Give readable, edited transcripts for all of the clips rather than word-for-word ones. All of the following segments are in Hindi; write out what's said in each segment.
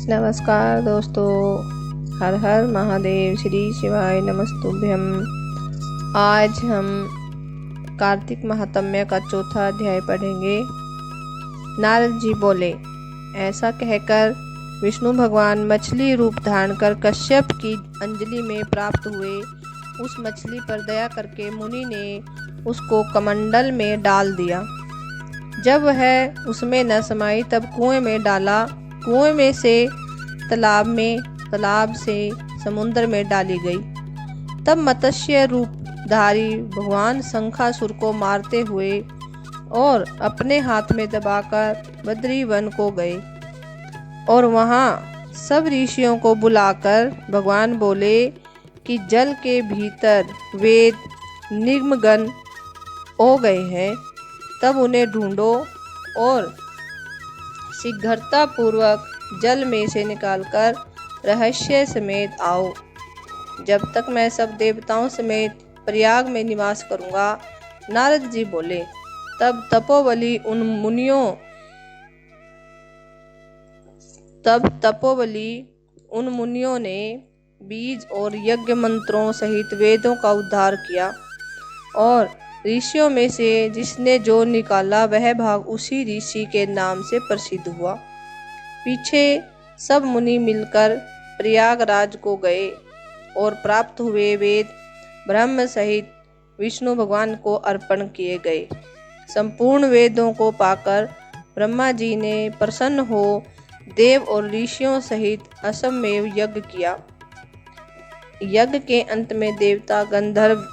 नमस्कार दोस्तों, हर हर महादेव, श्री शिवाय नमस्तुभ्यम। आज हम कार्तिक महात्म्य का चौथा अध्याय पढ़ेंगे। नारद जी बोले, ऐसा कहकर विष्णु भगवान मछली रूप धारण कर कश्यप की अंजलि में प्राप्त हुए। उस मछली पर दया करके मुनि ने उसको कमंडल में डाल दिया। जब वह उसमें न समाई तब कुएं में डाला। कुएं में से तालाब में, तालाब से समुद्र में डाली गई। तब मत्स्य रूपधारी भगवान शंखासुर को मारते हुए और अपने हाथ में दबाकर बद्री वन को गए और वहां सब ऋषियों को बुलाकर भगवान बोले कि जल के भीतर वेद निगमगन हो गए हैं, तब उन्हें ढूंढो और शीघ्रता पूर्वक जल में से निकालकर रहस्य समेत आओ। जब तक मैं सब देवताओं समेत प्रयाग में निवास करूंगा। नारद जी बोले, तब तपोबली उन मुनियों ने बीज और यज्ञ मंत्रों सहित वेदों का उद्धार किया और ऋषियों में से जिसने जो निकाला वह भाग उसी ऋषि के नाम से प्रसिद्ध हुआ। पीछे सब मुनि मिलकर प्रयागराज को गए और प्राप्त हुए वेद ब्रह्म सहित विष्णु भगवान को अर्पण किए गए। संपूर्ण वेदों को पाकर ब्रह्मा जी ने प्रसन्न हो देव और ऋषियों सहित असममेव यज्ञ किया। यज्ञ के अंत में देवता गंधर्व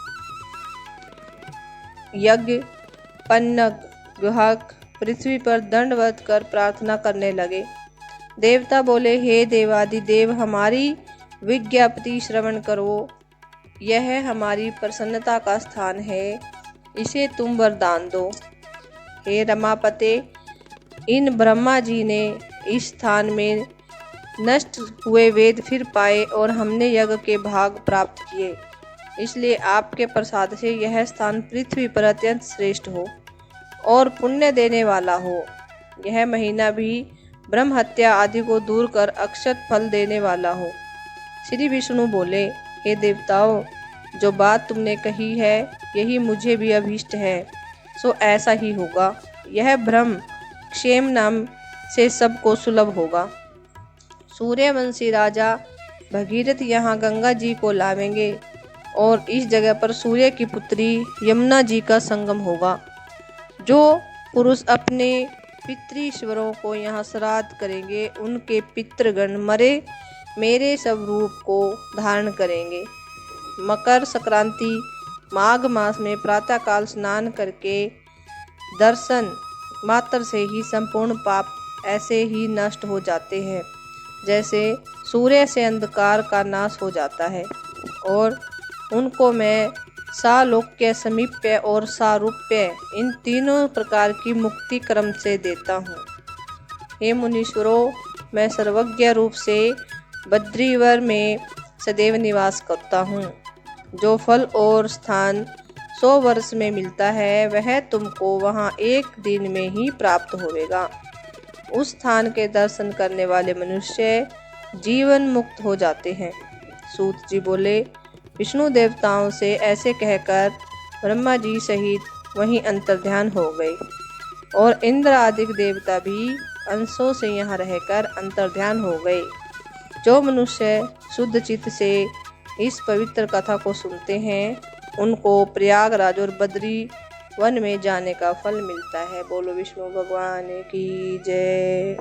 यज्ञ पन्नग गुहक पृथ्वी पर दंडवत कर प्रार्थना करने लगे। देवता बोले, हे देवादिदेव, हमारी विज्ञप्ति श्रवण करो। यह हमारी प्रसन्नता का स्थान है, इसे तुम वरदान दो। हे रमापते, इन ब्रह्मा जी ने इस स्थान में नष्ट हुए वेद फिर पाए और हमने यज्ञ के भाग प्राप्त किए, इसलिए आपके प्रसाद से यह स्थान पृथ्वी पर अत्यंत श्रेष्ठ हो और पुण्य देने वाला हो। यह महीना भी ब्रह्म हत्या आदि को दूर कर अक्षत फल देने वाला हो। श्री विष्णु बोले, हे देवताओं, जो बात तुमने कही है यही मुझे भी अभीष्ट है, सो ऐसा ही होगा। यह ब्रह्म क्षेम नाम से सबको सुलभ होगा। सूर्यवंशी राजा भगीरथ यहाँ गंगा जी को लावेंगे और इस जगह पर सूर्य की पुत्री यमुना जी का संगम होगा। जो पुरुष अपने पितृश्वरों को यहाँ श्राद्ध करेंगे, उनके पितृगण मरे मेरे सब रूप को धारण करेंगे। मकर संक्रांति माघ मास में प्रातःकाल स्नान करके दर्शन मात्र से ही संपूर्ण पाप ऐसे ही नष्ट हो जाते हैं, जैसे सूर्य से अंधकार का नाश हो जाता है। और उनको मैं सालोक्य, समीप्य और सारूप्य, इन तीनों प्रकार की मुक्ति क्रम से देता हूँ। हे मुनीश्वरों, मैं सर्वज्ञ रूप से बद्रीवर में सदैव निवास करता हूँ। जो फल और स्थान 100 वर्ष में मिलता है वह तुमको वहाँ एक दिन में ही प्राप्त होवेगा। उस स्थान के दर्शन करने वाले मनुष्य जीवन मुक्त हो जाते हैं। सूत जी बोले, विष्णु देवताओं से ऐसे कहकर ब्रह्मा जी सहित वहीं अंतर्ध्यान हो गए और इंद्र आदि देवता भी अंशों से यहाँ रहकर अंतर्ध्यान हो गए। जो मनुष्य शुद्ध चित्त से इस पवित्र कथा को सुनते हैं, उनको प्रयागराज और बद्री वन में जाने का फल मिलता है। बोलो विष्णु भगवान की जय।